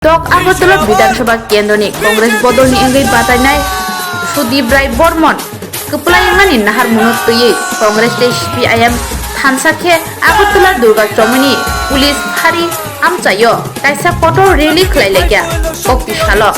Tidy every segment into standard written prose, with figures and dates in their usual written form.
Tok Agotala Bidhansabha Kendroni Congress Bodolni Enggai Batainai Sudip Rai Bormon Kepulayangani Nahar Munutui Congress CPIM Thansakhe Agotala Durga Chomini Police Hari Amchayo Kaisa Photo Rally Khlailegya Okishalo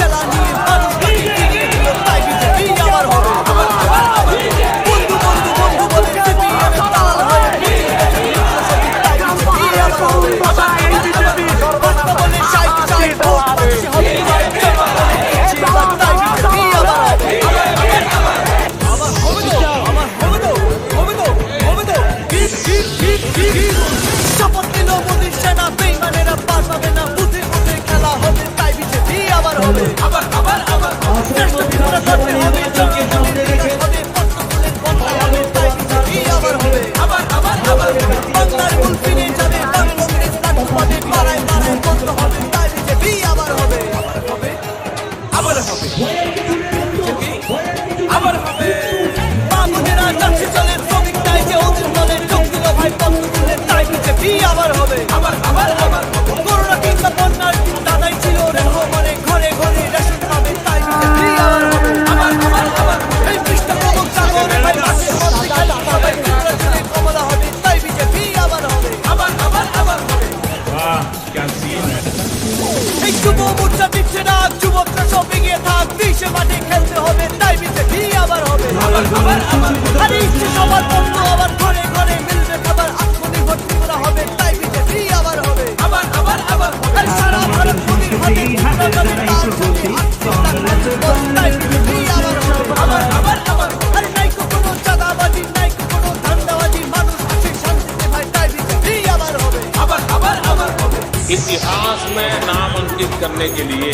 इतिहास में नाम अंकित करने के लिए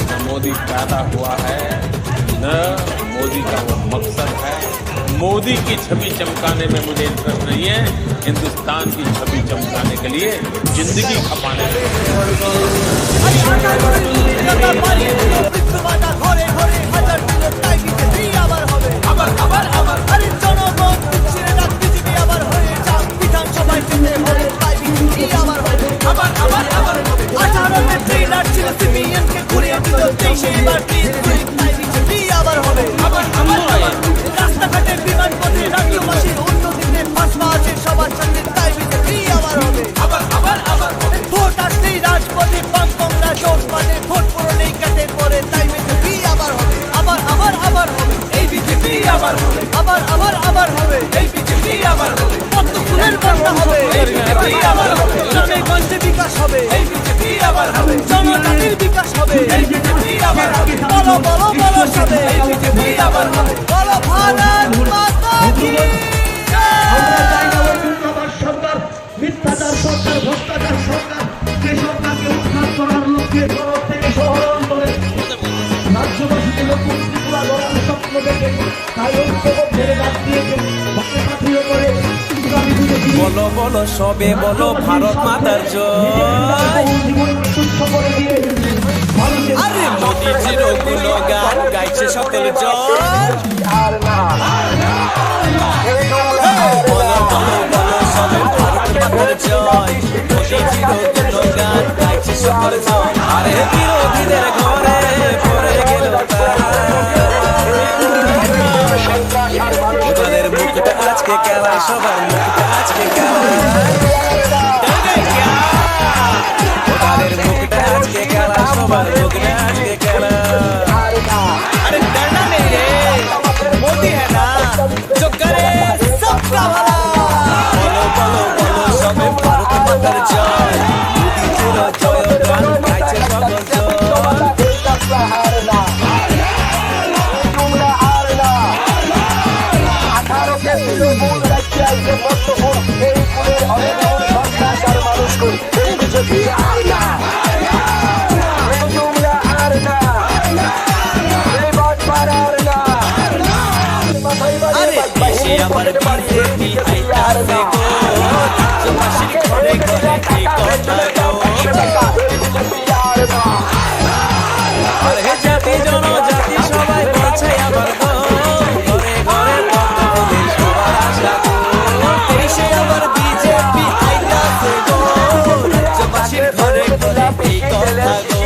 न मोदी पैदा हुआ है न मोदी का वो मकसद है। मोदी की छवि चमकाने में मुझे इंटरेस्ट नहीं है, हिंदुस्तान की छवि चमकाने के लिए जिंदगी खपाने में। বলো বলো সবে বলো ভারত মাতার জয়। আরে মোদিজির গুণগান গাইছে সকল জন। বলো বলো বলো সবে ভারত মাতার জয়। মোদিজির গুণগান গাইছে সকল জন। আরে বিরোধীদের ঘরে পড়ে গেল ওদের মুখটা আজকে কেলা, সবার মুখটা আজকে কেলা, ওদের মুখটা আজকে কেলা, সবার মুখটা আজকে কেলা। अरे डरना नहीं रे, मोदी है ना जो करे सबका भला। बोलो बोलो बोलो सबे भारत मातार जय। मोदी जिरो जय गान गाइছে সকল জন। আমার বিজেপি আইতাছে গো, রাজ্যবাসীর ঘরে ঘরে এই কথা গো। আরে জাতি জনজাতি সবাই বলছে আমার গো, ঘরে ঘরে পদ্মফুলের সবার আশা গো। দেশে আমার বিজেপি আইতাছে গো, রাজ্যবাসীর ঘরে ঘরে এই কথা গো।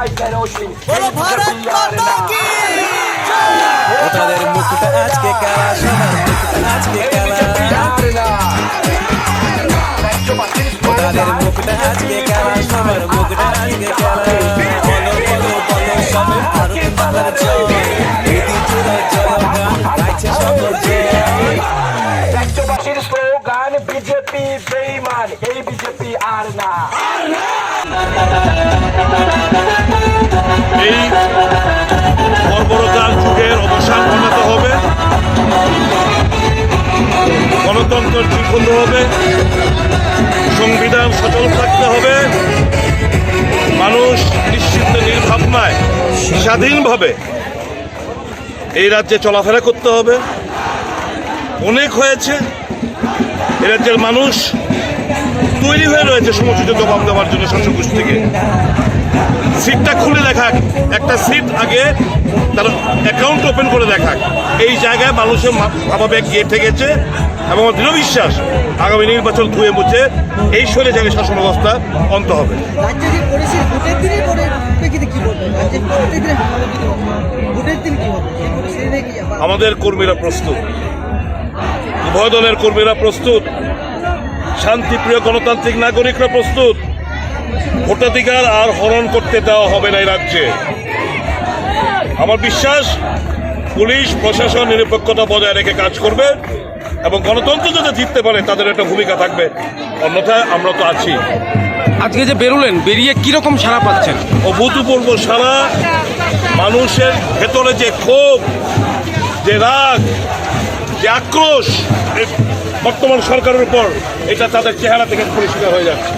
बोलो भारत माता की ভোটারের মুখটা আজকে কালা সবার মুখটা আজকে কালা ভোটারের মুখটা আজকে কালা সবার মুখটা আজকে কালা বলো বলো বলো সবে ভারত মাতার জয় মোদি চূড়ায় জয়গান গাইছে সকলে রাজ্যবাসীর স্লোগান বিজেপি বেঈমান এই বিজেপি আর না এই বর্বরতার যুগের অবসান ঘটাতে হবে, গণতন্ত্র ঠিক হতে হবে, সংবিধান সচল থাকতে হবে, মানুষ নিশ্চিত নির্ভাবনায় স্বাধীনভাবে এই রাজ্যে চলাফেরা করতে হবে। অনেক হয়েছে, এ রাজ্যের মানুষ তৈরি হয়ে রয়েছে সমুচিত জবাব দেওয়ার জন্য শাসক গোষ্ঠীকে। সিটটা খুলে দেখাক, একটা সিট আগে তার অ্যাকাউন্ট ওপেন করে দেখাক। এই জায়গায় মানুষের ভাবাবেগ গিয়ে ঠেকেছে এবং আমার দৃঢ় বিশ্বাস আগামী নির্বাচন ধুয়ে মুছে এই স্বৈরাচারী শাসন ব্যবস্থা অন্ত হবে। রাজ্যে যে পরিস্থিতি ভোটের দিনই প্রেক্ষিতে কি বলবেন? রাজ্যে ভোটের দিন কি হবে? সেটা কি আমাদের কর্মীরা প্রস্তুত, উভয় দলের কর্মীরা প্রস্তুত, শান্তিপ্রিয় গণতান্ত্রিক নাগরিকরা প্রস্তুত। ভোটাধিকার আর হরণ করতে দেওয়া হবে না এই রাজ্যে। আমার বিশ্বাস পুলিশ প্রশাসন নিরপেক্ষতা বজায় রেখে কাজ করবে এবং গণতন্ত্র যাতে জিততে পারে তাদের একটা ভূমিকা থাকবে, অন্যথায় আমরা তো আছি। আজকে যে বেরোলেন, বেরিয়ে কিরকম সাড়া পাচ্ছেন? অভূতপূর্ব সারা, মানুষের ভেতরে যে ক্ষোভ, যে রাগ, যে আক্রোশ এই বর্তমান সরকারের উপর, এটা তাদের চেহারা থেকে পরিষ্কার হয়ে যাচ্ছে।